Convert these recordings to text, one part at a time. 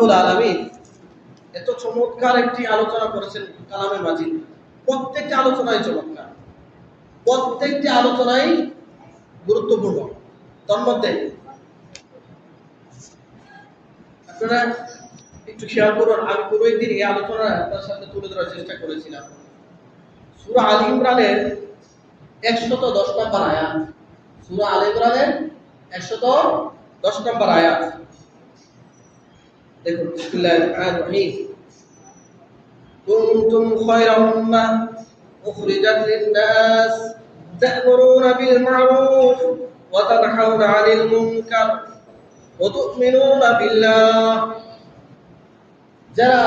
রব্বুল আলামিন এত চমৎকার একটি আলোচনা করেছেন কালামে মাজিদ। প্রত্যেকটি আলোচনায় চমৎকার, প্রত্যেকটি আলোচনায় গুরুত্বপূর্ণ। তার মধ্যে আপনারা একটু খেয়াল করুন, আমি কোনো একদিন এই আলোচনা আপনার সামনে তুলে ধরার চেষ্টা করেছিলাম। সূরা আলে ইমরানের 110 নম্বর আয়াত, সূরা আলে ইমরানের 110 নম্বর আয়াত দেখুন। বিসমিল্লাহির রহমানির রহিম। কুনতুম খায়রা উম্মাহ উখরিজাত লিন-নাস তা'মুরুনা বিল মা'রুফ ওয়া তানহাউনা 'আনিল মুনকার ওয়া তু'মিনুনা বিল্লাহ। যারা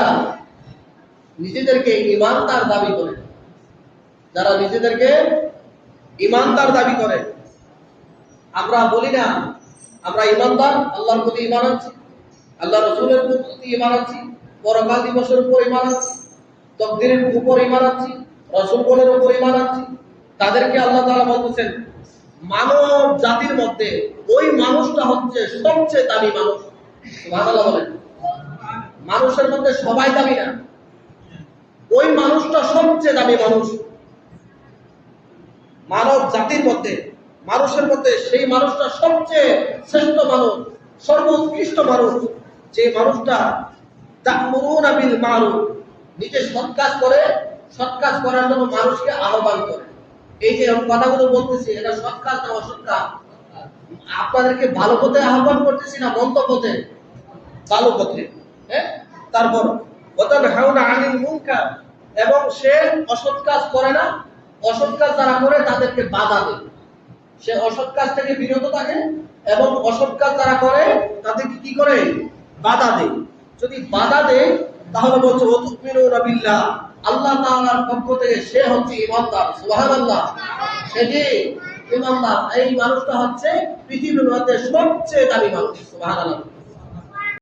নিজেদেরকে ঈমানদার দাবি করে, যারা নিজেদেরকে ঈমানদার দাবি করে, আমরা বলি না আমরা ঈমানদার, আল্লাহর প্রতি ঈমান আনছি, আল্লাহ রাসূলের প্রতি ঈমান আনছি, পরকাল দিবসের উপর ঈমান আনছি, তাকদীরের উপর ঈমান আনছি, রাসূলগণের উপর ঈমান আনছি। তাদেরকে আল্লাহ তাআলা বলতেছেন মানব জাতির মধ্যে ওই মানুষটা হচ্ছে সবচেয়ে দামি মানুষ। সুবহানাল্লাহ বলেন। মানুষের মধ্যে সবাই দামি না, ওই মানুষটা সবচেয়ে দামি মানুষ। মানব জাতির মধ্যে, মানুষের মধ্যে সেই মানুষটা সবচেয়ে শ্রেষ্ঠ মানুষ, সর্বোৎকৃষ্ট মানুষ, যে মানুষটা তা'মুরুনা বিল মা'রুফ, নিজে সৎ কাজ করে, সৎ কাজ করার জন্য মানুষকে আহ্বান করে। এই যে কথাগুলো বলতেছি, এটা সৎ কাজ না অসৎ কাজ? আপনাদেরকে ভালো পথে আহ্বান করতেছি না মন্দ পথে? ভালো পথে। হ্যাঁ, তারপর ওয়াতানহাউনা আনিল মুনকার, এবং সে অসৎ কাজ করে না, অসৎ কাজ যারা করে তাদেরকে বাধা দেয়। সে অসৎ কাজ থেকে বিরত থাকে এবং অসৎ কাজ যারা করে তাদেরকে কি করে? বাধা দেয়। যদি বাধা দেয় তাহলে বলছে ওয়া তু'মিনুনা বিল্লাহ, আল্লাহ তাআলার পক্ষ থেকে সে হচ্ছে ঈমানদার। সুবহানাল্লাহ। সে যে ঈমানদার, এই মানুষটা হচ্ছে পৃথিবীর মধ্যে সবচেয়ে দামি মানুষ। সুবহানাল্লাহ।